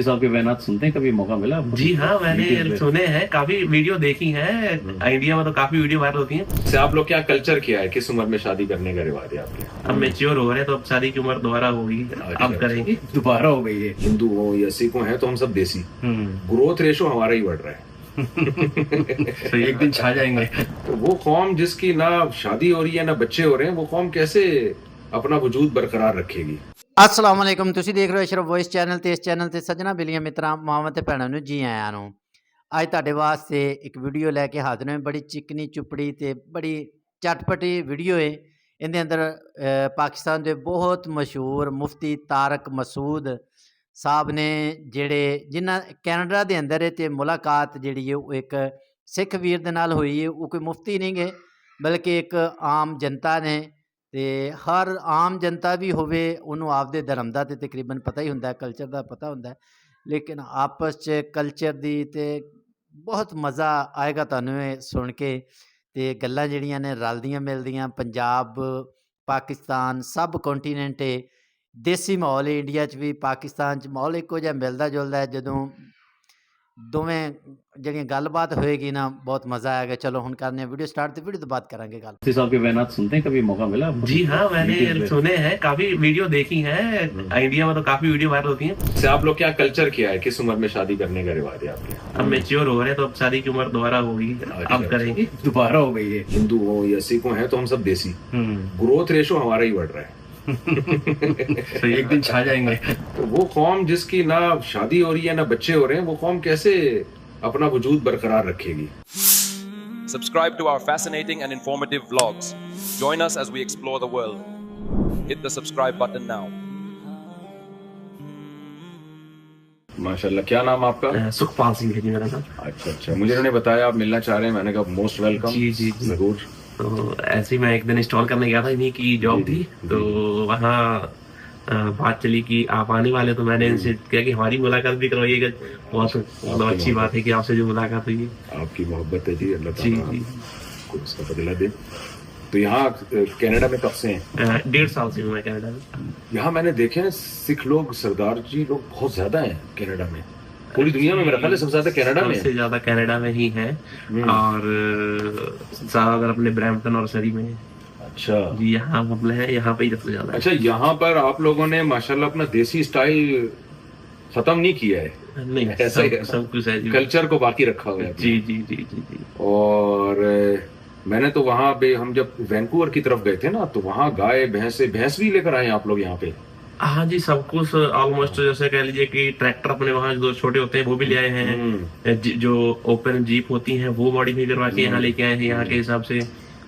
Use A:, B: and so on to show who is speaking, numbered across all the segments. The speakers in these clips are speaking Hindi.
A: साहब के बयान सुनते हैं, कभी मौका मिला आपको?
B: जी हाँ, मैंने सुने हैं, काफी वीडियो देखी हैं। इंडिया में तो काफी वीडियो वायरल होती हैं।
C: से आप लोग क्या कल्चर किया है, किस उम्र में शादी करने का रिवाज है आपके?
B: अब मेच्योर हो रहे हैं तो अब शादी की उम्र दोबारा होगी, अब करेंगे।
A: दोबारा हो गई है।
C: हिंदू हो या सिख हो, हैं तो हम सब देसी। ग्रोथ रेशो हमारा ही बढ़ रहा है।
A: एक दिन छा जाएंगे।
C: तो वो कौम जिसकी ना शादी हो रही है ना बच्चे हो रहे हैं, वो कौम कैसे अपना वजूद बरकरार रखेगी?
D: अस्सलाम वालेकुम, तुसी देख रहे हो अशरफ वॉइस चैनल ਤੇ ਇਸ ਚੈਨਲ ਤੇ ਸੱਜਣਾ ਬਿਲੀਆਂ ਮਿੱਤਰਾਂ ਮਾਵਾਂ ਤੇ ਭੈਣਾਂ ਨੂੰ ਜੀ ਆਇਆਂ ਨੂੰ। ਅੱਜ ਤੁਹਾਡੇ ਵਾਸਤੇ ਇੱਕ ਵੀਡੀਓ ਲੈ ਕੇ ਹਾਜ਼ਰ ਹਾਂ। ਬੜੀ ਚਿਕਨੀ ਚੁਪੜੀ ਤੇ ਬੜੀ ਚਟਪਟੀ ਵੀਡੀਓ ਹੈ। ਇਹਦੇ ਅੰਦਰ ਪਾਕਿਸਤਾਨ ਦੇ ਬਹੁਤ ਮਸ਼ਹੂਰ ਮੁਫਤੀ ਤਾਰਕ ਮਸੂਦ ਸਾਹਿਬ ਨੇ ਜਿਨ੍ਹਾਂ ਕੈਨੇਡਾ ਦੇ ਅੰਦਰ ਹੈ ਤੇ ਮੁਲਾਕਾਤ ਜਿਹੜੀ ਹੈ ਉਹ ਇੱਕ ਸਿੱਖ ਵੀਰ ਦੇ ਨਾਲ ਹੋਈ ਹੈ। ਉਹ ਕੋਈ ਮੁਫਤੀ ਨਹੀਂ ਗੇ ਬਲਕਿ ਇੱਕ ਆਮ ਜਨਤਾ ਨੇ। ਤੇ ਹਰ ਆਮ ਜਨਤਾ ਵੀ ਹੋਵੇ ਉਹਨੂੰ ਆਪਦੇ ਧਰਮ ਦਾ ਤੇ ਤਕਰੀਬਨ ਪਤਾ ਹੀ ਹੁੰਦਾ, ਕਲਚਰ ਦਾ ਪਤਾ ਹੁੰਦਾ, ਲੇਕਿਨ ਆਪਸ 'ਚ ਕਲਚਰ ਦੀ ਤੇ ਬਹੁਤ ਮਜ਼ਾ ਆਏਗਾ ਤੁਹਾਨੂੰ ਇਹ ਸੁਣ ਕੇ। ਤੇ ਗੱਲਾਂ ਜਿਹੜੀਆਂ ਨੇ ਰਲਦੀਆਂ ਮਿਲਦੀਆਂ, ਪੰਜਾਬ ਪਾਕਿਸਤਾਨ ਸਭ ਕੰਟੀਨੈਂਟ ਹੈ, ਦੇਸੀ ਮਾਹੌਲ ਹੈ। ਇੰਡੀਆ 'ਚ ਵੀ ਪਾਕਿਸਤਾਨ 'ਚ ਮਾਹੌਲ ਇੱਕੋ ਜਿਹਾ ਮਿਲਦਾ ਜੁਲਦਾ ਹੈ। ਜਦੋਂ ਦੋਵੇਂ ਜਿਹੜੀਆਂ ਗੱਲਬਾत होएगी ना बहुत मज़ा आएगा। चलो हुन करने वीडियो स्टार्ट, तो वीडियो तो बात करेंगे गल।
A: साहब के बयान सुनते हैं, कभी मौका मिला आपको?
B: जी हाँ, मैंने सुने हैं, काफी वीडियो देखी हैं। इंडिया में तो काफी वीडियो वायरल होती हैं।
C: से आप लोग क्या कल्चर किया है, किस उम्र में शादी करने का रिवाज है आपके?
B: अब मेच्योर हो रहे हैं तो अब शादी की उम्र दोबारा होगी, अब करेंगे।
A: दोबारा हो गई है।
C: हिंदू हो या सिख हो, हैं तो हम सब देसी। ग्रोथ रेशो हमारा ही बढ़ रहा है।
A: एक दिन छा जाएंगे।
C: तो वो कौम जिसकी ना शादी हो रही है ना बच्चे हो रहे हैं, वो कौम कैसे अपना वजूद बरकरार रखेगी?
E: Subscribe to our fascinating and informative vlogs. Join us as we explore the world. Hit the subscribe button now.
C: माशाल्लाह, क्या नाम आपका?
B: सुखपाल सिंह है जी मेरा नाम।
C: अच्छा, मुझे उन्होंने बताया आप मिलना चाह रहे हैं। मैंने कहा मोस्ट वेलकम।
B: जी जी
C: जरूर।
B: तो ऐसे ही मैं एक दिन इंस्टॉल करने गया था, इन्हीं की जॉब थी। तो वहाँ बात चली कि आप आने वाले, तो मैंने इनसे कहा कि हमारी मुलाकात भी करवाइएगा। बहुत मतलब अच्छी बात है कि आपसे जो मुलाकात हुई है।
C: आपकी मोहब्बत है जी, अल्लाह
B: जी
C: ताला
B: जी
C: आपको उसका बदला दे। तो यहाँ कनाडा में कब से हैं?
B: 1.5 साल से हूँ मैं कनाडा में।
C: यहाँ मैंने देखे हैं सिख लोग, सरदार जी लोग बहुत ज्यादा हैं कनाडा में। पूरी दुनिया में मेरा ख्याल है सबसे ज्यादा कनाडा में है।
B: सबसे ज्यादा कनाडा में ही है, और ज्यादातर अपने ब्रैम्पटन और सरी में है।
C: अच्छा
B: जी, यहाँ मतलब है, यहाँ पे ही सबसे ज्यादा है।
C: अच्छा, यहाँ पर आप लोगों ने माशाल्लाह अपना देसी स्टाइल खत्म नहीं किया है?
B: नहीं,
C: ऐसा ही है,
B: सब कुछ है जी,
C: कल्चर को बाकी रखा हुआ है।
B: जी जी जी जी जी।
C: और मैंने तो वहाँ पे, हम जब वैंकूवर की तरफ गए थे ना, तो वहाँ गाय भैंस भी लेकर आए आप लोग यहाँ पे?
B: हाँ जी, सब कुछ ऑलमोस्ट। जैसे कह लीजिए कि ट्रैक्टर अपने वहाँ जो छोटे होते हैं वो भी ले आए हैं। जो ओपन जीप होती हैं वो मॉडिफाई करवा के यहाँ लेके आए हैं। यहाँ के हिसाब से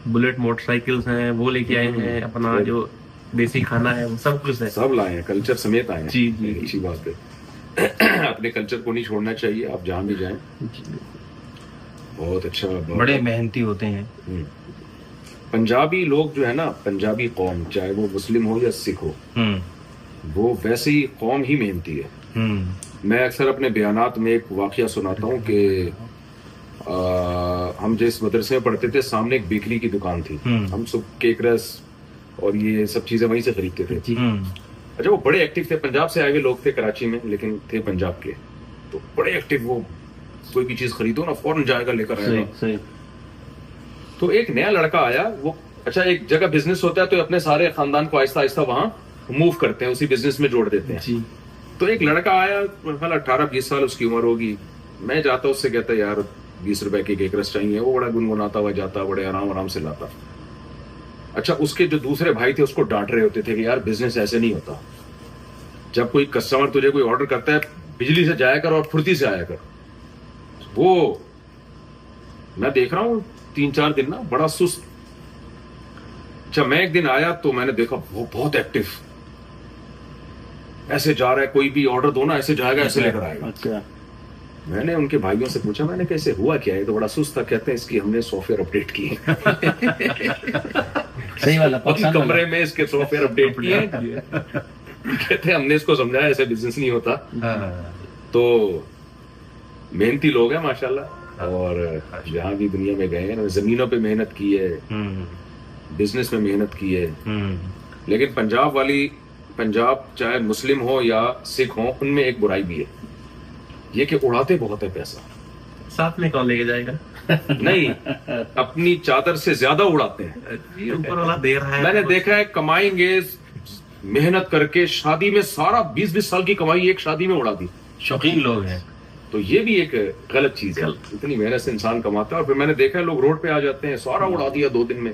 B: बुलेट मोटरसाइकिल्स हैं वो लेके आए हैं। अपना जो देसी खाना है वो सब कुछ है,
C: सब लाए हैं, कल्चर समेत आए हैं।
B: जी जी,
C: अच्छी बात है। अपने कल्चर को नहीं छोड़ना चाहिए, आप जहाँ भी जाएं। बहुत अच्छा,
A: बड़े मेहनती होते हैं
C: पंजाबी लोग जो है ना, पंजाबी कौम, चाहे वो मुस्लिम हो या सिख हो, वो वैसे ही कौम ही मेहनती है। मैं अक्सर अपने बयानात में एक वाकया सुनाता हूँ कि हम जिस मदरसे में पढ़ते थे, सामने एक बेकरी की दुकान थी। हम सब केक रस और ये सब चीजें वहीं से खरीदते थे। अच्छा, वो बड़े एक्टिव थे, पंजाब से आए हुए लोग थे कराची में, लेकिन थे पंजाब के। तो बड़े एक्टिव, वो कोई भी चीज खरीदो ना फौरन जाएगा, लेकर आएगा। तो एक नया लड़का आया, वो अच्छा एक जगह बिजनेस होता है तो अपने सारे खानदान को आहिस्ता आहिस्ता वहां मूव करते हैं, उसी बिजनेस में जोड़ देते हैं जी। तो एक लड़का आया, 18-20 साल उसकी उम्र होगी। मैं जाता, उससे कहता यार 20 रुपए की केक रस चाहिए। वो बड़ा गुनगुनाता हुआ जाता, बड़े आराम से लाता। अच्छा, उसके जो दूसरे भाई थे उसको डांट रहे होते थे कि यार बिजनेस ऐसे नहीं होता। जब कोई कस्टमर तुझे कोई ऑर्डर करता है, बिजली से जाया कर और फुर्ती से आया कर। वो मैं देख रहा हूँ 3-4 दिन ना बड़ा सुस्त। अच्छा, मैं एक दिन आया तो मैंने देखा वो बहुत एक्टिव, ऐसे जा रहा है, कोई भी ऑर्डर दो ना ऐसे जाएगा, ऐसे लेकर आएगा। अच्छा, मैंने उनके भाइयों से पूछा, मैंने कैसे हुआ क्या है? तो बड़ा सुस्त था। कहते हैं इसकी हमने सॉफ्टवेयर अपडेट की।
A: सही वाला
C: कमरे में इसके सॉफ्टवेयर अपडेट किए। कहते हैं हमने इसको समझाया ऐसे बिजनेस नहीं होता। तो मेहनती लोग हैं माशाल्लाह, और जहाँ भी दुनिया में गए हैं, जमीनों पे मेहनत की है, बिजनेस में मेहनत की है। लेकिन पंजाब चाहे मुस्लिम हो या सिख हो, उनमें एक बुराई भी है। ये कि उड़ाते बहुत है पैसा।
B: साथ में कौन लेके जाएगा?
C: नहीं, अपनी चादर से ज्यादा उड़ाते हैं।
B: जी, ऊपर वाला दे रहा है।
C: मैंने देखा है, कमाएंगे मेहनत करके, शादी में सारा 20-20 साल की कमाई एक शादी में उड़ा दी।
A: शौकीन लोग हैं।
C: तो ये भी एक गलत चीज है। इतनी मेहनत से इंसान कमाता है और फिर मैंने देखा है लोग रोड पे आ जाते हैं, सारा उड़ा दिया 2 दिन में।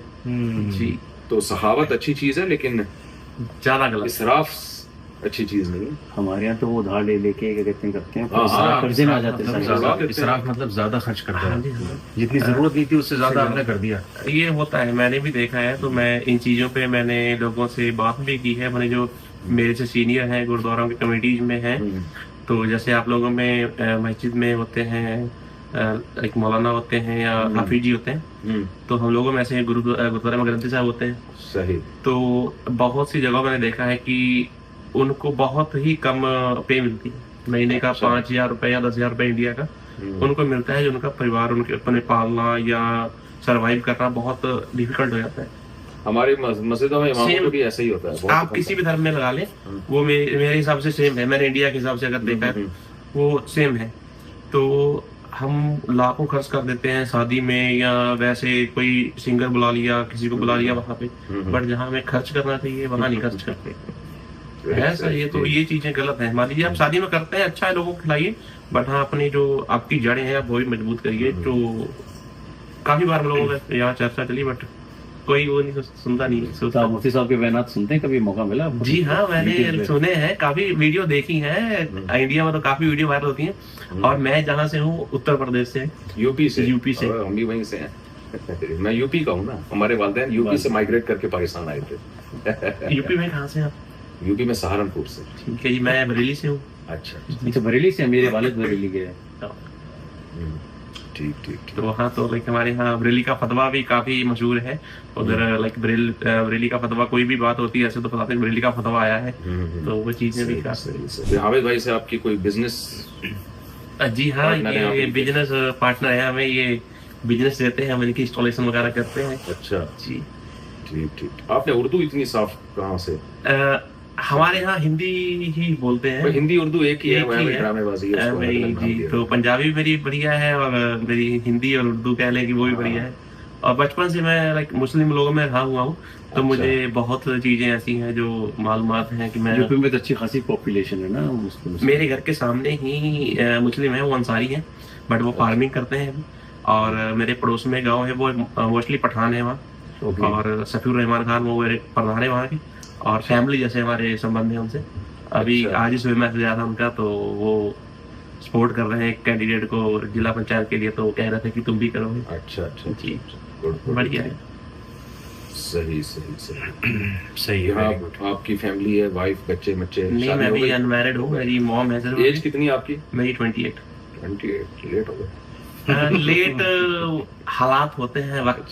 B: जी,
C: तो सखावत अच्छी चीज है, लेकिन
B: ज्यादा गलत।
C: इसराफ अच्छी चीज नहीं है।
A: हमारे यहाँ तो वो उधार ले लेके क्या कहते हैं
C: हाँ,
A: इसराफ कर्जे में आ जाते हैं।
C: ज्यादा
A: इसराफ मतलब ज्यादा खर्च करते
B: हाँ
A: हैं,
B: जी, हाँ।
A: जितनी जरूरत नहीं थी उससे ज्यादा आपने कर दिया।
B: ये होता है, मैंने भी देखा है। तो मैं इन चीजों पे मैंने लोगों से बात भी की है। मैंने जो मेरे से सीनियर हैं, गुरुद्वारा की कमेटीज में हैं, तो जैसे आप लोगों में मस्जिद में होते हैं एक मौलाना होते हैं या हाफिज जी होते हैं, तो हम लोगों में ऐसे गुरुद्वारा में ग्रंथी साहब होते हैं।
C: सही।
B: तो बहुत सी जगह मैंने देखा है कि उनको बहुत ही कम पे मिलती है, महीने का 5,000 रुपए या 10,000 रुपए इंडिया का उनको मिलता है, जो उनका परिवार उनके अपने पालना या सरवाइव करना बहुत डिफिकल्ट हो जाता है।
C: हमारी मस्जिदों में इमामों को भी ऐसा ही होता है।
B: आप किसी भी धर्म में लगा लें, वो मेरे हिसाब से सेम है। मैंने इंडिया के हिसाब से अगर देखा है वो सेम है। तो हम लाखों खर्च कर देते हैं शादी में, या वैसे कोई सिंगर बुला लिया, किसी को बुला लिया वहां पे, बट जहाँ हमें खर्च करना चाहिए वहां नहीं खर्च करते। ऐसा ये तो ये चीजें गलत है। मान लीजिए आप शादी में करते हैं, अच्छा है, लोगों को खिलाइए, बट हाँ अपनी जो आपकी जड़ें हैं आप वो भी मजबूत करिए। तो काफी बार हम लोगों में यहाँ चर्चा चली, बट कोई वो नहीं सुनता नहीं है।
A: मुफ्ती साहब के बयानात सुनते हैं, कभी मौका मिला?
B: जी हाँ, मैंने सुने हैं, काफी वीडियो देखी है। इंडिया में तो काफी वीडियो वायरल होती हैं। और मैं जहाँ से हूँ उत्तर प्रदेश से,
C: यूपी से।
B: हम
C: भी वहीं से हैं। मैं यूपी का हूँ ना, हमारे वालिदैन यूपी से माइग्रेट करके पाकिस्तान आए थे।
B: यूपी में कहाँ से आप?
C: यूपी में सहारनपुर से।
B: ठीक है जी, मैं बरेली से हूँ।
C: अच्छा,
A: बरेली से? मेरे वालिद बरेली के हैं।
C: ठीक ठीक।
B: तो वहाँ तो लाइक हमारे यहाँ बरेली का फतवा भी काफी मशहूर है उधर। लाइक बरेली का फतवा, कोई भी बात होती है ऐसे तो बताते हैं बरेली का फतवा आया है। तो वो चीजें भी काफी।
C: हामिद भाई से आपकी कोई बिजनेस?
B: जी हाँ, ये बिजनेस पार्टनर है हमें, ये बिजनेस देते हैं, हम इनकी इंस्टॉलेशन वगैरह करते हैं।
C: अच्छा
B: जी,
C: ठीक ठीक। आपने उर्दू इतनी साफ कहाँ से?
B: हमारे यहाँ हिंदी ही बोलते हैं।
C: हिंदी उर्दू एक ही है, ड्रामेबाजी है
B: मेरी जी। तो पंजाबी मेरी बढ़िया है, और मेरी हिंदी और उर्दू कह लें कि वो भी बढ़िया है। और बचपन से मैं लाइक मुस्लिम लोगों में रहा हुआ हूँ, तो मुझे बहुत चीजें ऐसी हैं जो मालूमात हैं कि मैं।
A: यूपी में तो अच्छी खासी पॉपुलेशन है ना मुस्लिम।
B: मेरे घर के सामने ही मुस्लिम है, वो अंसारी है, बट वो फार्मिंग करते हैं। और मेरे पड़ोस में गाँव है, वो मोस्टली पठान है वहाँ। और सफीर रहमान खान वो मेरे प्रधान है वहाँ के, और फैमिली जैसे हमारे संबंध है उनसे। अभी आज ही सुबह मैसेज आया था उनका, तो वो सपोर्ट कर रहे हैं कैंडिडेट को जिला पंचायत के लिए, तो कह रहे थे कि तुम भी करोगे।
C: अच्छा अच्छा
B: जी, बढ़िया है।
C: सही सही सही
A: सही है।
C: आपकी फैमिली है, वाइफ, बच्चे बच्चे?
B: नहीं, मैं भी अनमैरिड हूँ, मेरी मॉम है सर।
C: एज कितनी है आपकी?
B: मेरी 28।
C: 28। लेट हो गए?
B: लेट हालात होते हैं, वक्त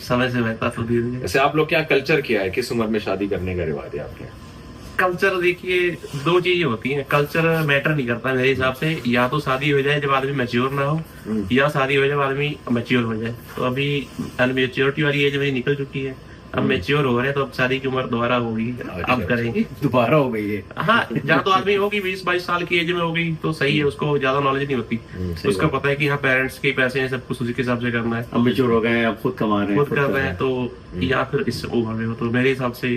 B: समय से बहता तो धीरे।
C: ऐसे आप लोग क्या कल्चर क्या है, किस उम्र में शादी करने का रिवाज है आपके?
B: कल्चर देखिए, 2 चीजें होती हैं। कल्चर मैटर नहीं करता मेरे हिसाब से। या तो शादी हो जाए जब आदमी मैच्योर ना हो, या शादी हो जाए जब आदमी मैच्योर हो जाए। तो अभी अनमेच्योरिटी वाली एज मेरी निकल चुकी है, अब मैच्योर हो रहे हैं, तो अब शादी की उम्र दोबारा होगी। अब करेंगे,
A: दोबारा हो गई है।
B: हाँ, जहाँ तो आदमी होगी 20-22 साल की एज में होगी तो सही है, उसको ज्यादा नॉलेज नहीं होती। उसको पता है कि हाँ पेरेंट्स के पैसे हैं, सब कुछ उसी के हिसाब से करना है।
A: अब मैच्योर हो गए हैं, अब खुद कमा रहे हैं,
B: खुद कर रहे हैं, तो या फिर इससे ओवर में हो। तो मेरे हिसाब से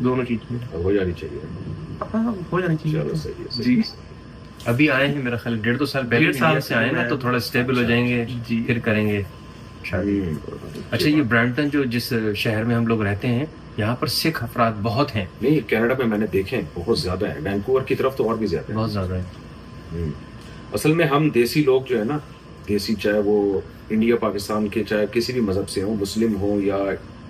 B: दोनों चीज
C: हो जानी चाहिए।
B: हो जानी चाहिए।
C: चलो सही है
A: जी। अभी आए हैं मेरा ख्याल 1.5-2 साल पहले इंडिया से आए ना, तो थोड़ा स्टेबल हो जाएंगे जी, फिर करेंगे शादी। अच्छा, ये ब्रैम्पटन जो जिस शहर में हम लोग रहते हैं, यहाँ पर सिख अफराद बहुत हैं।
C: नहीं, कनाडा में मैंने देखे हैं, बहुत ज्यादा है। वैंकूवर की तरफ तो और भी ज्यादा है,
A: बहुत ज्यादा है।
C: असल में हम देसी लोग जो है ना, देसी, चाहे वो इंडिया पाकिस्तान के, चाहे किसी भी मजहब से हो, मुस्लिम हो या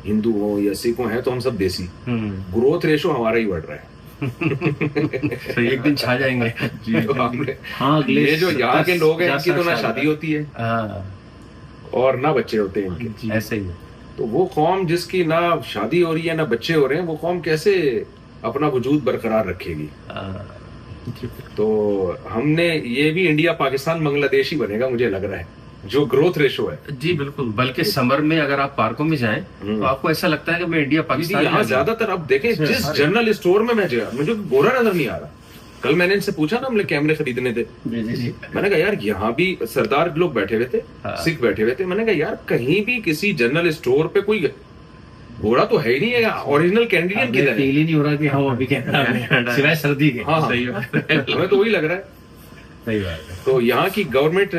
C: हिंदू हो या सिख हो, हैं तो हम सब देसी। ग्रोथ रेशो हमारा ही बढ़ रहा है।
A: एक दिन छा जाएंगे
C: जी।
A: हाँ,
C: ये जो यहाँ के लोग हैं, इनकी तो ना शादी होती है और ना बच्चे होते हैं इनके।
A: ऐसे ही है।
C: तो वो कौम जिसकी ना शादी हो रही है ना बच्चे हो रहे हैं, वो कौम कैसे अपना वजूद बरकरार रखेगी? तो हमने ये भी इंडिया पाकिस्तान बांग्लादेश ही बनेगा, मुझे लग रहा है, जो ग्रोथ रेशो है।
B: जी बिल्कुल।
A: बल्कि समर में अगर आप पार्कों में जाएं तो आपको ऐसा लगता है कि मैं इंडिया पाकिस्तान।
C: यहाँ ज्यादातर आप देखें, जिस जनरल स्टोर में मैं गया, मुझे गोरा नजर नहीं आ रहा। कल मैंने इनसे पूछा ना, हमने कैमरे खरीदने थे, मैंने कहा यार यहाँ भी सरदार लोग बैठे हुए थे, सिख बैठे हुए थे, मैंने कहा यार कहीं भी किसी जनरल स्टोर पे कोई घोड़ा तो है ही नहीं है, ओरिजिनल कैनेडियन किधर है?
A: फील ही नहीं हो रहा कि हाँ अभी कनाडा सिवाय सर्दी के।
C: हाँ
B: सही बात है।
C: हमें तो वही लग रहा है।
A: सही बात है।
C: तो यहाँ की गवर्नमेंट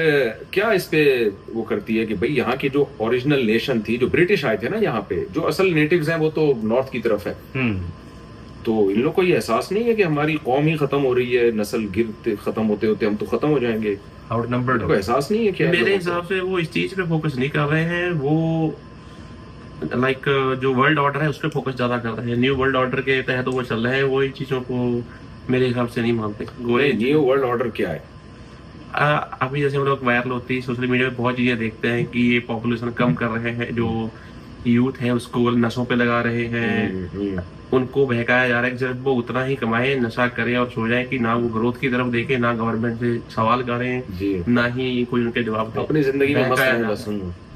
C: क्या इस पे वो करती है कि भाई यहाँ की जो ओरिजिनल नेशन थी, जो ब्रिटिश आए थे ना यहाँ पे, जो असल नेटिव्स हैं वो तो नॉर्थ की तरफ है, तो इन लोग को ये एहसास नहीं है कि हमारी कौम ही खत्म हो रही है, नस्ल गिरते खत्म होते होते हम तो खत्म हो जाएंगे,
A: आउटनंबर्ड
C: को एहसास नहीं है क्या?
B: मेरे हिसाब से वो इस चीज पे फोकस नहीं कर रहे हैं, वो लाइक जो वर्ल्ड ऑर्डर है उस पर फोकस ज्यादा कर रहे हैं। न्यू वर्ल्ड ऑर्डर के तहत वो चल रहे हैं, वो इन चीजों को मेरे हिसाब से नहीं मानते। गोरे
C: न्यू वर्ल्ड ऑर्डर क्या है?
B: अभी जैसे हम लोग वायरल होती है सोशल मीडिया पे, बहुत चीजें देखते हैं कि ये पॉपुलेशन कम कर रहे हैं, जो यूथ है उसको नशों पे लगा रहे हैं, उनको बहकाया जा रहा है कि जब वो उतना ही कमाए, नशा करें और सो जाए, कि ना वो ग्रोथ की तरफ देखे, ना गवर्नमेंट से सवाल करें, ना ही कोई उनके जवाब दे,
C: अपनी जिंदगी में मस्त रहें बस।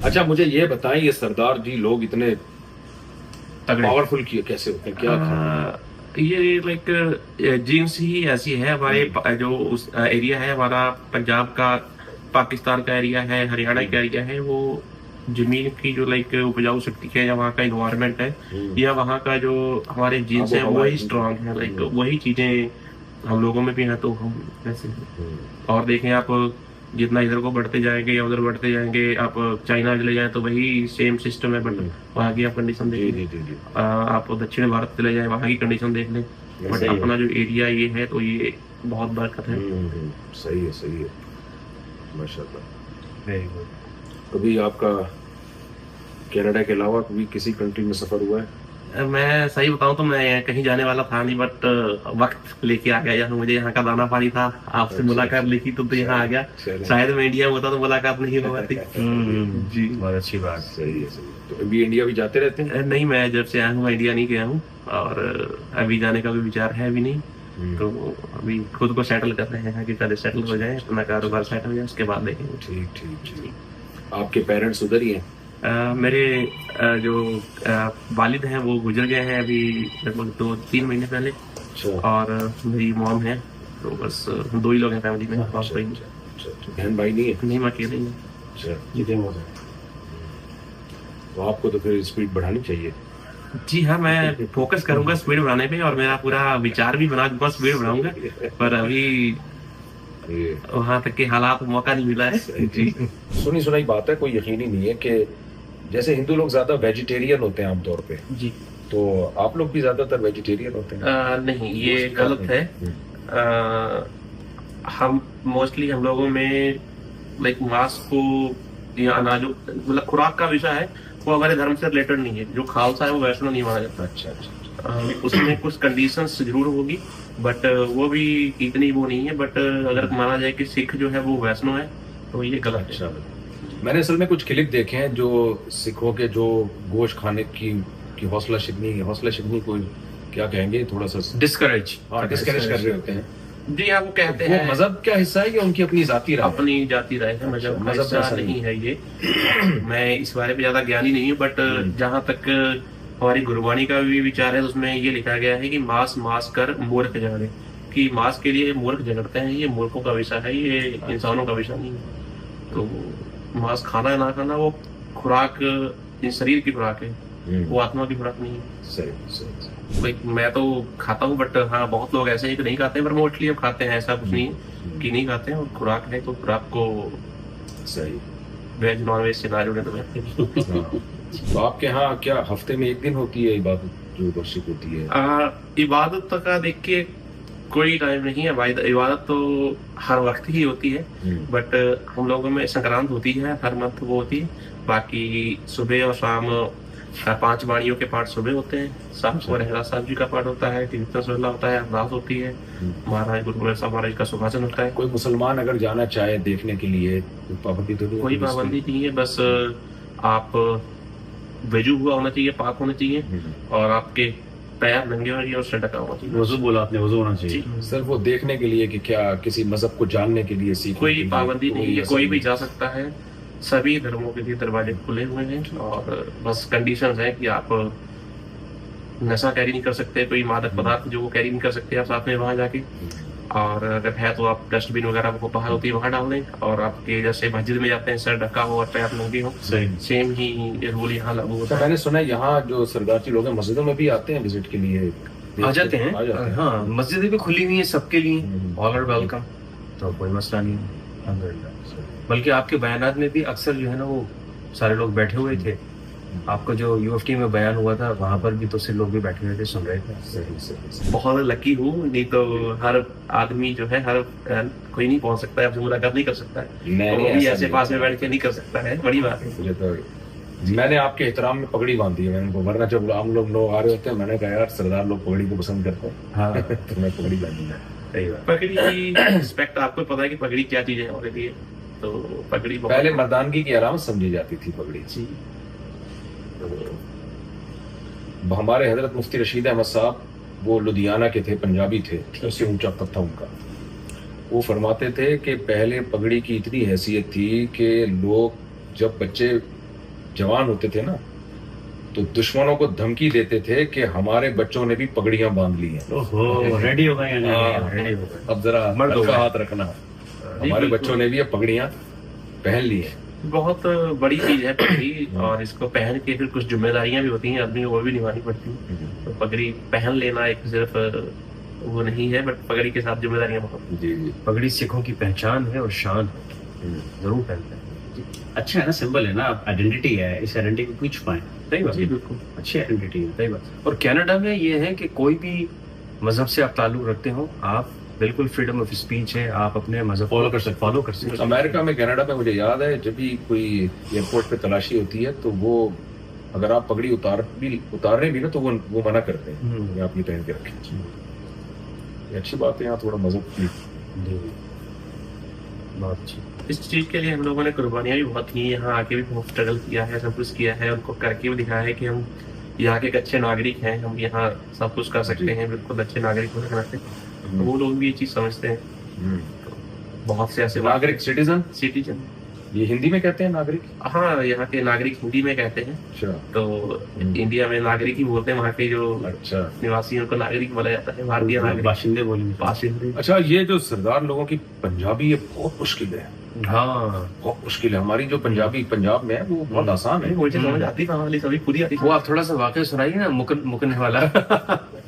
C: अच्छा मुझे ये बताएं, ये सरदार जी लोग इतने पावरफुल कैसे होते हैं, क्या
B: ये लाइक जीन्स ही ऐसी है। हमारे जो उस एरिया है हमारा, पंजाब का, पाकिस्तान का एरिया है, हरियाणा का एरिया है, वो जमीन की जो लाइक उपजाऊ शक्ति है या वहाँ का इन्वायरमेंट है या वहाँ का जो हमारे जीन्स है वही स्ट्रांग है, लाइक वही चीजें हम लोगों में भी है, तो हम ऐसे। और देखें आप, जितना इधर को बढ़ते जाएंगे या उधर बढ़ते जाएंगे, आप चाइना चले जाएं तो वही सेम सिस्टम है, बट वहाँ की आप कंडीशन देख लें। आप दक्षिण भारत चले जाएं, वहाँ की कंडीशन देख लें, बट अपना जो एरिया ये है तो ये बहुत बरकत है।
C: सही है माशाल्लाह। Very good. कभी आपका कनाडा के अलावा कभी किसी कंट्री में सफर हुआ है?
B: मैं सही बताऊं तो मैं कहीं जाने वाला था नहीं, बट वक्त लेके आ गया, यहाँ मुझे यहाँ का दाना पानी था, आपसे मुलाकात लिखी तो यहाँ आ गया। शायद मैं इंडिया में होता तो मुलाकात नहीं हो पाती।
A: जी बहुत अच्छी बात।
C: सही है। तो अभी इंडिया भी जाते रहते हैं?
B: नहीं, मैं जब से आया हूँ मैं इंडिया नहीं गया हूँ, और अभी जाने का भी विचार है भी नहीं। तो अभी खुद को सेटल कर रहे हैं कि पहले सेटल हो जाए, अपना कारोबार सेटल हो जाए, उसके बाद देखेंगे।
C: ठीक। आपके पेरेंट्स उधर ही हैं?
B: मेरे जो वालिद हैं वो गुजर गए हैं अभी लगभग 2-3 महीने पहले। और मेरी मॉम है, तो बस 2 ही लोग हैं फैमिली में।
C: बहन भाई नहीं है?
B: नहीं, मैं अकेले ही।
C: तो आपको तो फिर स्पीड बढ़ानी चाहिए।
B: जी हाँ, मैं फोकस करूंगा स्पीड बढ़ाने पे, और मेरा पूरा विचार भी बना दूंगा, स्पीड बढ़ाऊंगा, पर अभी वहाँ तक के हालात मौका नहीं मिला है। जी
C: सुनी सुनाई बात है, कोई यकीनी नहीं है कि जैसे हिंदू लोग ज्यादा वेजिटेरियन होते हैं आमतौर पे,
B: जी,
C: तो आप लोग भी ज्यादातर वेजिटेरियन होते हैं?
B: नहीं, ये गलत है। हम मोस्टली हम लोगों में लाइक मांस को या अनाजों, मतलब खुराक का विषय है, वो हमारे धर्म से रिलेटेड नहीं है। जो खालसा है वो वैष्णव नहीं माना जाता। अच्छा। उसमें कुछ कंडीशंस जरूर होगी, बट वो भी इतनी वो नहीं है। बट अगर माना जाए कि सिख जो है वो वैष्णव है, तो ये गलत है।
C: मैंने असल में कुछ क्लिप देखे हैं जो सिखों के जो गोश्त खाने की हौसला शिकनी को क्या कहेंगे, थोड़ा सा डिस्करेज कर रहे होते हैं।
B: जी हाँ, वो कहते हैं
C: मजहब का हिस्सा है या उनकी अपनी जाती राय?
B: अपनी जाती राय है, मजहब नहीं है ये। मैं इस बारे में ज्यादा ज्ञानी नहीं हूँ, बट जहाँ तक हमारी गुरबाणी का भी विचार है, उसमें ये लिखा गया है कि मांस कर मूर्ख झगड़े, कि मांस के लिए मूर्ख झगड़ते हैं, ये मूर्खों का विषय है, ये इंसानों का विषय नहीं है। तो मांस खाना ना खाना वो खुराक शरीर की खुराक है, वो आत्मा की खुराक नहीं है। सही। मैं तो खाता हूँ, बट हाँ बहुत लोग ऐसे हैं कि नहीं खाते हैं, पर मोस्टली अब खाते हैं। ऐसा कुछ नहीं है कि नहीं खाते हैं, और खुराक है तो खुराक को सही वेज नॉन वेज से ना जुड़े तो
C: तो आपके यहाँ क्या हफ्ते में 1 दिन होती है इबादत जो वार्षिक होती है?
B: इबादत का देख के कोई टाइम नहीं है। इबादत तो हर वक्त ही होती है, बट हम लोगों में संक्रांत होती है हर मंथ, वो होती है। बाकी सुबह और शाम 5 बाणियों के पाठ सुबह होते हैं, शाम को रहरास साहब जी का पाठ होता है, कीर्तन सुनना होता है, अरदास होती है, महाराज गुरु गोरख साहब महाराज का सुभाषण होता है।
C: कोई मुसलमान अगर जाना चाहे देखने के लिए, कोई पाबंदी तो नहीं?
B: कोई पाबंदी नहीं है, बस आप वजू हुआ होना चाहिए, पाक होना चाहिए, और आपके पैर नंगे होने चाहिए और सर ढका होना चाहिए।
A: वजू बोला आपने, वजू होना चाहिए
C: सिर्फ वो देखने के लिए कि क्या किसी मजहब को जानने के लिए, सीखने
B: कोई पाबंदी नहीं है, कोई भी जा सकता है। सभी धर्मों के लिए दरवाजे खुले हुए हैं, और बस कंडीशंस है कि आप नशा कैरी नहीं कर सकते, कोई मादक पदार्थ जो वो कैरी नहीं कर सकते आप साथ में वहां जाके। और अगर है तो आप डस्टबिन वगैरह वो बाहर होती है वहाँ डाल दें, और आपके जैसे मस्जिद में जाते हैं सर ढका हो और पैर नंगे हो, सेम ही रूल यहाँ लागू होता है।
C: मैंने सुना है यहाँ जो सरदार जी लोग हैं मस्जिदों में भी आते हैं विजिट के लिए,
A: आ जाते हैं। हाँ, मस्जिदें भी खुली हुई हैं सबके लिए, ऑल आर वेलकम, तो कोई मसला नहीं है। बल्कि आपके बयानात में भी अक्सर जो है ना वो सारे लोग बैठे हुए थे। आपका जो यूएफटी में बयान हुआ था वहाँ पर भी तो सिर्फ लोग भी बैठे हुए थे, सुन रहे थे।
B: बहुत लकी हूँ, नहीं तो हर आदमी जो है हर कोई नहीं पहुँच सकता है, आपसे मुलाकात नहीं कर सकता है, तो वो भी ऐसे पास में बैठ के नहीं कर सकता है, बड़ी बात है।
C: तो मैंने आपके एहतराम में पगड़ी बांधी है मैंने उनको, वरना जब आम लोग आ रहे होते हैं मैंने कहा यार सरदार लोग पगड़ी को पसंद करते हैं। हाँ तो मैं पगड़ी बांधी है।
A: सही बात।
B: पगड़ी की रिस्पेक्ट, आपको पता है कि पगड़ी क्या चीज है हमारे लिए, तो पगड़ी
C: पहले मर्दानगी की आराम समझी जाती थी पगड़ी।
B: जी।
C: तो हमारे हजरत मुफ्ती रशीद अहमद साहब वो लुधियाना के थे, पंजाबी थे, सबसे ऊंचा पद था उनका। वो फरमाते थे कि पहले पगड़ी की इतनी हैसियत थी कि लोग जब बच्चे जवान होते थे ना तो दुश्मनों को धमकी देते थे कि हमारे बच्चों ने भी पगड़ियां बांध ली हैं।
A: ओहो, रेडी हो गए,
C: अब जरा हल्का हाथ रखना, हमारे बच्चों ने भी अब पगड़ियां पहन ली है।
B: बहुत बड़ी चीज है पगड़ी, और इसको पहन के फिर कुछ जिम्मेदारियां भी होती हैं आदमी को, वो भी निभानी पड़ती है। तो पगड़ी पहन लेना एक सिर्फ वो नहीं है, बट पगड़ी के साथ जिम्मेदारियां बहुत।
C: जी जी,
A: पगड़ी सिखों की पहचान है और शान है, जरूर पहनते हैं।
F: अच्छा है ना, सिंबल है ना, आइडेंटिटी है, इस आइडेंटिटी को क्यों छुपाएं?
A: सही बात,
B: बिल्कुल
F: अच्छी आइडेंटिटी है।
A: सही बात। और कनाडा में ये है कि कोई भी मजहब से आप ताल्लुक रखते हो, आप बिल्कुल फ्रीडम ऑफ स्पीच है, आप अपने मजहब फॉलो कर सकते।
C: अमेरिका में कनाडा में मुझे याद है जब भी कोई एयरपोर्ट पे तलाशी होती है तो वो अगर आप पगड़ी उतार रहे भी ना तो वो मना करते हैं कि आप ये पहन के रखें। ये अच्छी बात है, यहाँ थोड़ा मजहब की
A: बहुत अच्छी।
B: इस चीज के लिए हम लोगों ने कुर्बानियां भी बहुत की, यहाँ आके भी बहुत स्ट्रगल किया है, सब कुछ किया है, उनको करके भी दिखाया है कि हम यहाँ के एक अच्छे नागरिक हैं, हम यहाँ सब कुछ कर सकते हैं बिल्कुल अच्छे नागरिक होने के नाते। तो वो लोग भी ये चीज समझते हैं। बहुत से ऐसे
C: नागरिक, सिटीजन ये हिंदी में कहते हैं नागरिक।
B: हाँ, यहाँ के नागरिक हिंदी में कहते हैं।
C: अच्छा।
B: तो इंडिया में नागरिक ही बोलते हैं, वहाँ के जो
C: अच्छा
B: निवासी उनको नागरिक बोला जाता है, भारतीय नागरिक,
F: बाशिंदे बोलेंगे,
B: बाशिंदे।
C: अच्छा, ये जो सरदार लोगों की पंजाबी ये बहुत मुश्किल है।
A: हाँ,
C: बहुत मुश्किल है। हमारी जो पंजाबी पंजाब में है वो बहुत आसान है,
B: मुझे समझ आती है, सभी खुद ही आती।
A: वो आप थोड़ा सा वाकया सुनाइए ना, मुकन वाला।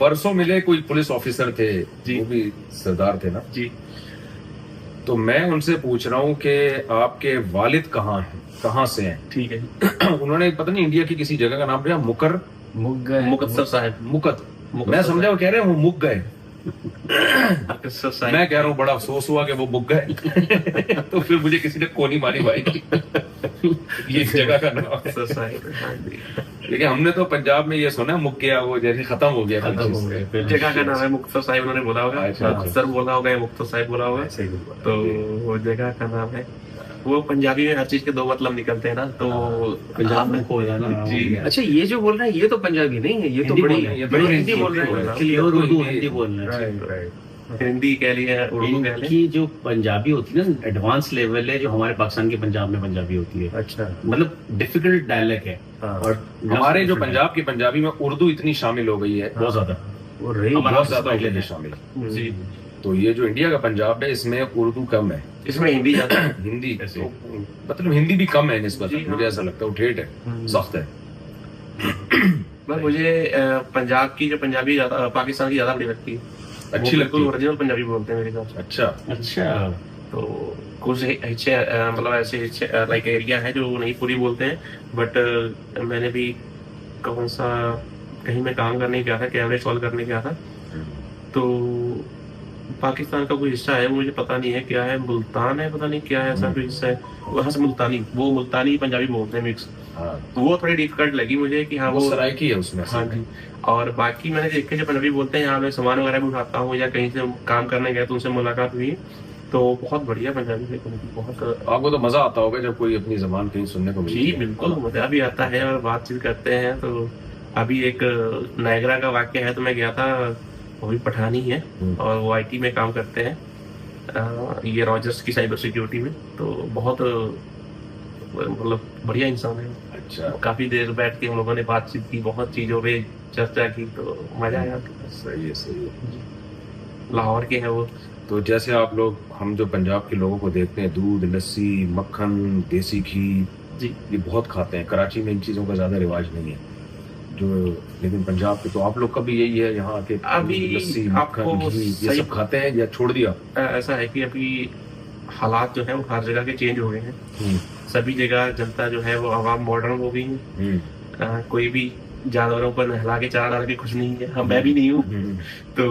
C: परसों मिले कोई पुलिस ऑफिसर थे, वो भी सरदार थे ना
B: जी।
C: तो मैं उनसे पूछ रहा हूँ कि आपके वालिद कहाँ से हैं?
B: ठीक है।
C: उन्होंने पता नहीं इंडिया की किसी जगह का नाम लिया,
B: मुकद्दर साहब।
C: मैं समझा वो कह रहे हैं वो मुक गए। मैं कह रहा हूँ बड़ा अफसोस हुआ कि वो मुक गए। तो फिर मुझे किसी ने कोनी मारी भाई, ये जगह का नाम है। लेकिन हमने तो पंजाब में ये सुना मुक गया, वो जैसे खत्म हो गया।
B: जगह का नाम है मुक्तसर साहिब, उन्होंने बोला होगा, मुक्तसर बोला होगा या मुक्तसर साहिब बोला होगा, तो वो जगह का नाम है। वो पंजाबी में हर चीज के दो मतलब निकलते हैं ना, तो
F: पंजाब में खो जाना
B: जी।
A: अच्छा, ये जो बोल रहे हैं ये तो पंजाबी नहीं है, ये तो बड़ी
B: हिंदी बोल रहे हैं,
F: उर्दू हिंदी बोल रहे हैं।
B: हिंदी कह लिया, उर्दू कह लिया।
F: की जो पंजाबी होती है ना, एडवांस लेवल है, जो हमारे पाकिस्तान के पंजाब में पंजाबी होती है।
A: अच्छा,
F: मतलब डिफिकल्ट डायलेक्ट है।
C: और हमारे जो पंजाब की पंजाबी में उर्दू इतनी शामिल हो गई है,
F: बहुत ज्यादा,
A: वो रही
C: बहुत ज्यादा उर्दू शामिल
B: जी।
C: तो ये जो इंडिया का पंजाब है इसमें उर्दू कम है,
B: इसमें हिंदी ज्यादा है।
C: हिंदी तो, मतलब हिंदी भी कम है निस्बत, मुझे ऐसा लगता है वो ठेठ है, सख्त है।
B: बस मुझे पंजाब की जो पंजाबी ज्यादा, पाकिस्तान की ज्यादा बड़ी लगती है,
C: अच्छी लगती है।
B: ओरिजिनल पंजाबी बोलते हैं मेरे हिसाब से।
C: अच्छा।
B: तो कुछ मतलब ऐसे लाइक एरिया है जो नहीं पूरी बोलते हैं, बट मैंने भी कौन सा कहीं मैं काम करने गया था, कैमरे सॉल्व करने गया था, तो पाकिस्तान का कोई हिस्सा है, मुझे पता नहीं है क्या है, मुल्तान है, पता नहीं क्या है, ऐसा कोई हिस्सा है वहाँ से मुल्तानी पंजाबी बोलते हैं मिक्स। तो वो थोड़ी डिफिकल्ट लगी मुझे कि हाँ वो
C: सराइकी है उसमें।
B: हाँ जी। और बाकी मैंने देखे जो पंजाबी बोलते हैं, यहाँ मैं सामान वगैरह भी उठाता हूँ या कहीं से काम करने गया तो उनसे मुलाकात हुई, तो बहुत बढ़िया पंजाबी है, बहुत।
C: आपको तो मजा आता होगा जब कोई अपनी जबान कहीं सुनने को मिलती है।
B: जी बिल्कुल, मजा भी आता है और बातचीत करते हैं। तो अभी एक नायगरा का वाक्य है, तो मैं गया था, वो भी पठानी है और वो IT में काम करते हैं, ये रॉजर्स की साइबर सिक्योरिटी में, तो बहुत मतलब बढ़िया इंसान है।
C: अच्छा,
B: काफी देर बैठ के हम लोगों ने बातचीत की, बहुत चीजों पे चर्चा की, तो मजा आया।
C: सही है।
B: लाहौर के हैं वो।
C: तो जैसे आप लोग, हम जो पंजाब के लोगों को देखते हैं, दूध, लस्सी, मक्खन, देसी घी,
B: जी
C: ये बहुत खाते हैं। कराची में इन चीज़ों का ज़्यादा रिवाज नहीं है जो, लेकिन पंजाब के तो आप लोग का भी यही है यहाँ आके?
B: अभी
C: लस्सी,
B: आपको
C: मक्खन, घी, ये
B: सही
C: सब खाते हैं या छोड़ दिया?
B: ऐसा है कि अभी हालात जो है वो हर जगह के चेंज हो गए हैं। सभी जगह जनता जो है वो आवाम मॉडर्न हो गई है। कोई भी जानवरों पर नहला के चारा डाल के खुश नहीं है। मैं भी नहीं हूँ। तो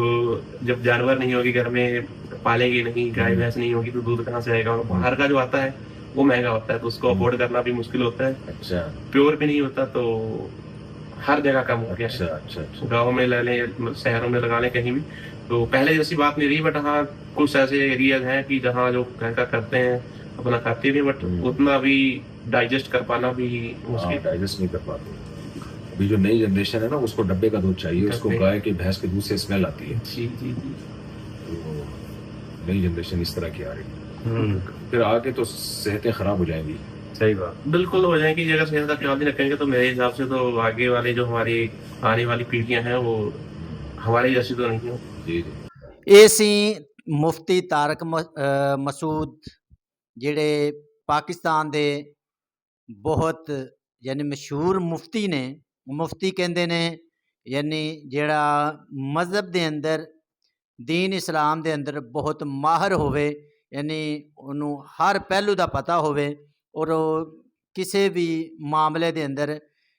B: जब जानवर नहीं होगी घर में, पालेंगे नहीं, गाय भैंस नहीं होगी तो दूध कहाँ से आएगा? और बाहर का जो आता है वो महंगा होता है, तो उसको अफोर्ड करना भी मुश्किल होता है।
C: अच्छा,
B: प्योर भी नहीं होता, तो हर जगह कम हो गया है।
C: अच्छा।
B: गाँव में ले लें, शहरों में लगा लें, कहीं भी। तो पहले जैसी बात नहीं रही, बट हाँ कुछ ऐसे एरियाज हैं कि जहाँ जो घर का करते हैं अपना खाते भी, बट उतना भी डाइजेस्ट कर पाना भी मुश्किल।
C: डाइजेस्ट नहीं कर पाते। अभी जो नई जनरेशन है ना, उसको डब्बे का दूध चाहिए, उसको गाय के, भैंस के दूध से स्मेल आती है।
B: जी जी जी।
C: तो नई जनरेशन इस तरह की आ रही है, फिर आगे तो सेहतें खराब हो जाएंगी।
A: सही बात,
B: बिल्कुल हो जाएगी। अगर सेहत का ख्याल नहीं रखेंगे तो मेरे हिसाब से तो आगे वाले जो हमारी आने वाली पीढ़ियां हैं वो हमारी जैसी तो नहीं हो।
C: जी जी।
D: ਇਹ ਸੀ ਮੁਫਤੀ ਤਾਰਕ ਮਸੂਦ, ਜਿਹੜੇ ਪਾਕਿਸਤਾਨ ਦੇ ਬਹੁਤ ਯਾਨੀ ਮਸ਼ਹੂਰ ਮੁਫਤੀ ਨੇ। ਮੁਫਤੀ ਕਹਿੰਦੇ ਨੇ ਯਾਨੀ ਜਿਹੜਾ ਮਜ਼ਹਬ ਦੇ ਅੰਦਰ, दीन इस्लाम के अंदर बहुत माहिर होवे, यानी उन्होंने हर पहलू का पता होवे और किसी भी मामले के अंदर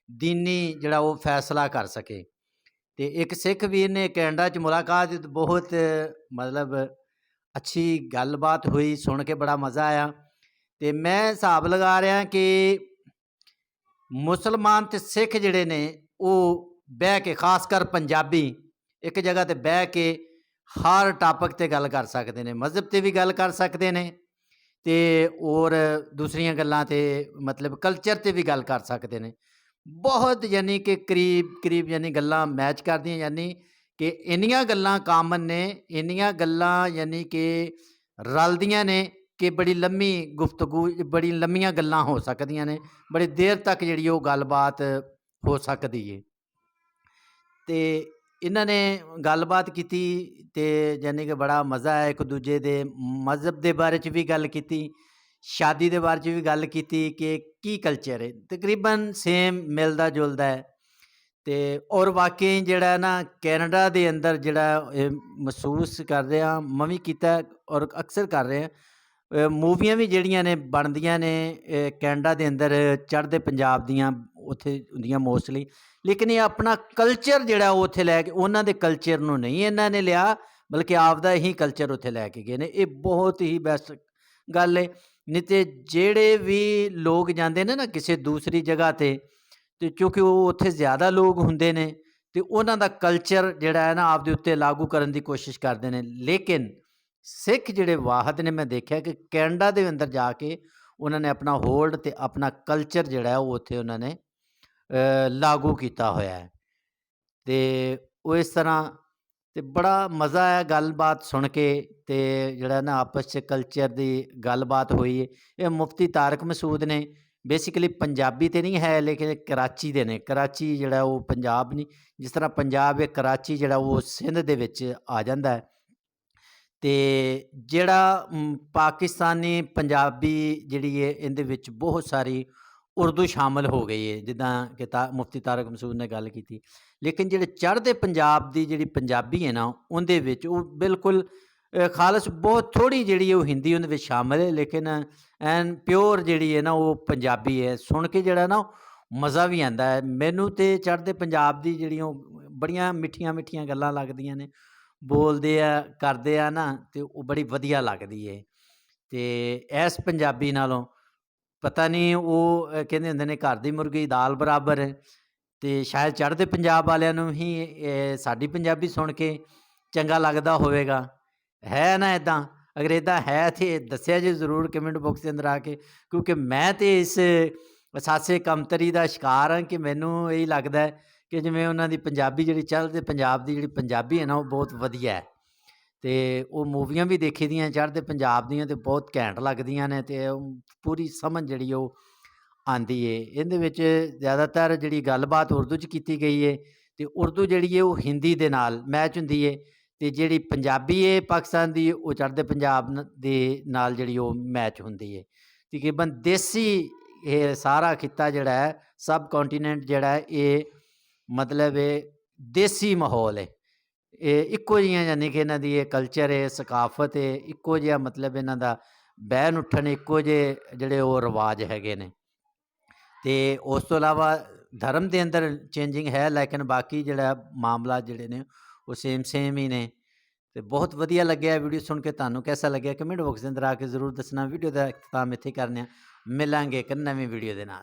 D: दीनी जड़ा वो फैसला कर सके। तो एक सिख वीर ने कैनेडा च मुलाकात, बहुत मतलब अच्छी गलबात हुई, सुन के बड़ा मज़ा आया। तो मैं हिसाब लगा रहा कि मुसलमान ते सिख जिहड़े ने वो बह के, खासकर पंजाबी एक जगह ते बह के हर टॉपिक ते गल कर सकते हैं, मज़हब ते भी गल कर सकते हैं ते और दूसरिया गल्लां ते मतलब कल्चर ते भी गल कर सकते हैं। बहुत यानी कि करीब यानी गल्लां मैच करदियां, यानी कि इन्नियां गल्लां कामन ने, इन्नियां गल्लां यानी कि रलदियां ने कि बड़ी लम्मी गुफ्तगू, बड़ी लम्मियां गल्लां हो सकदियां ने, बड़ी देर तक जिहड़ी वो गलबात हो सकदी है। तो इन्होंने गलबात की ते यानी कि बड़ा मज़ा आया। एक दूजे के मज़हब के बारे च भी गल की, शादी के बारे च भी गल की कि की कल्चर है, तकरीबन सेम मिलता जुलता है। तो और वाकई जिहड़ा ना कैनेडा के अंदर जिहड़ा महसूस कर रहे हैं, मैं भी कीता और अक्सर कर रहे हैं। मूवियां भी जिहड़ियां ने बनदियां ने कैनेडा के अंदर, चढ़ते पंजाब दियां उत्थे हुंदियां मोस्टली, लेकिन ये अपना कल्चर जिहड़ा उत्थे लैके, उन्हां दे कल्चर नूं नहीं इन्हां ने लिया, बल्कि आपदा ही कल्चर उत्थे लैके गए ने। ये बहुत ही बेस्ट गल है। नहीं तो जिहड़े भी लोग जांदे ने ना किसी दूसरी जगह ते, तो क्योंकि वो उत्थे ज़्यादा लोग हुंदे ने, तो उन्हां दा कल्चर जिहड़ा है ना आपदे उत्ते लागू करन दी कोशिश करदे ने। लेकिन सिख जिहड़े वाहद ने, मैं देखा कि कैनेडा दे अंदर जाके उन्होंने अपना होल्ड ते अपना कल्चर जिहड़ा है वो उत्थे उन्होंने लागू किया होया है। तो वो इस तरह तो बड़ा मज़ा आया गलबात सुन के। तो जिहड़ा ना आपस च कल्चर की गलबात हुई है। ये मुफ्ती तारक मसूद ने बेसिकली पंजाबी तो नहीं है, लेकिन कराची दे ने। कराची जिहड़ा वो पंजाब नहीं, जिस तरह पंजाब है, कराची जिहड़ा वो सिंध दे विच आ जांदा है। तो जिहड़ा पाकिस्तानी पंजाबी जिहड़ी है, इहदे विच बहुत सारी उर्दू शामिल हो गई है, जिद्दां कि मुफ्ती तारक मसूद ने गल की। लेकिन जिहड़े चढ़दे पंजाब दी जिहड़ी पंजाबी है ना, उहदे विच वो बिल्कुल खालस बहुत थोड़ी जिहड़ी वो हिंदी उहदे विच शामिल है, लेकिन एन प्योर जिहड़ी है ना वो पंजाबी है। सुन के जिहड़ा ना मज़ा भी आंदा है। मैनू तो चढ़दे पंजाब दी जिहड़ियां बड़ियां मिठियां मिठियां गल्लां लगदियां ने, बोलदे आ करदे आ ना, तो वो बड़ी वधिया लगदी है। तो इस पंजाबी नालों पता नहीं वो कहते होंदे ने घर दी मुर्गी दाल बराबर है। तो शायद चढ़ते पंजाब वालियां नूं ही साडी पंजाबी सुन के चंगा लगदा होवेगा, है ना इदां? अगर इदां है तो दस्सिया जे जरूर कमेंट बॉक्स के अंदर आके, क्योंकि मैं तो इस असासे कमतरी का शिकार हाँ कि मैनू यही लगता है कि जिवें उन्हां दी पंजाबी जिहड़ी चढ़ते पंजाब की जिहड़ी पंजाबी है ना, वो बहुत वधिया है। तो वो मूवियां भी देखी दियां चढ़ते पंजाब दियां, तो बहुत घैंट लगदियां ने, तो पूरी समझ जिहड़ी वो आंदी है। इहदे विच ज़्यादातर जिहड़ी गलबात उर्दू च कीती गई है, तो उर्दू जिहड़ी है वो हिंदी दे नाल मैच हुंदी है। ਤੇ ਜਿਹੜੀ ਪੰਜਾਬੀ ਹੈ ਪਾਕਿਸਤਾਨ ਦੀ, ਉਹ ਚੜ੍ਹਦੇ ਪੰਜਾਬ ਦੇ ਨਾਲ ਜਿਹੜੀ ਉਹ ਮੈਚ ਹੁੰਦੀ ਹੈ। ਤਕਰੀਬਨ ਦੇਸੀ ਇਹ ਸਾਰਾ ਖਿੱਤਾ ਜਿਹੜਾ ਹੈ, ਸਬ ਕੰਟੀਨੈਂਟ ਜਿਹੜਾ ਹੈ, ਇਹ ਮਤਲਬ ਇਹ ਦੇਸੀ ਮਾਹੌਲ ਹੈ। ਇਹ ਇੱਕੋ ਜਿਹੀਆਂ ਯਾਨੀ ਕਿ ਇਹਨਾਂ ਦੀ ਇਹ ਕਲਚਰ ਹੈ, ਸਕਾਫਤ ਹੈ, ਇੱਕੋ ਜਿਹਾ ਮਤਲਬ ਇਹਨਾਂ ਦਾ ਬਹਿਣ ਉੱਠਣ, ਇੱਕੋ ਜਿਹੇ ਜਿਹੜੇ ਉਹ ਰਿਵਾਜ ਹੈਗੇ ਨੇ। ਤੇ ਉਸ ਤੋਂ ਇਲਾਵਾ ਧਰਮ ਦੇ ਅੰਦਰ ਚੇਂਜਿੰਗ ਹੈ, ਲੇਕਿਨ ਬਾਕੀ ਜਿਹੜਾ ਮਾਮਲਾ ਜਿਹੜੇ ਨੇ ਉਹ ਸੇਮ ਹੀ ਨੇ। ਤੇ ਬਹੁਤ ਵਧੀਆ ਲੱਗਿਆ ਵੀਡੀਓ ਸੁਣ ਕੇ। ਤੁਹਾਨੂੰ कैसा ਲੱਗਿਆ ਕਮੈਂਟ ਬਾਕਸ ਦੇ ਅੰਦਰ ਆ ਕੇ ਜ਼ਰੂਰ ਦੱਸਣਾ। ਵੀਡੀਓ ਦਾ ਇਖਤਤਾਮ ਇੱਥੇ ਕਰਨੇ ਆ, ਮਿਲਾਂਗੇ ਇੱਕ ਨਵੀਂ ਵੀਡੀਓ ਦੇ ਨਾਲ।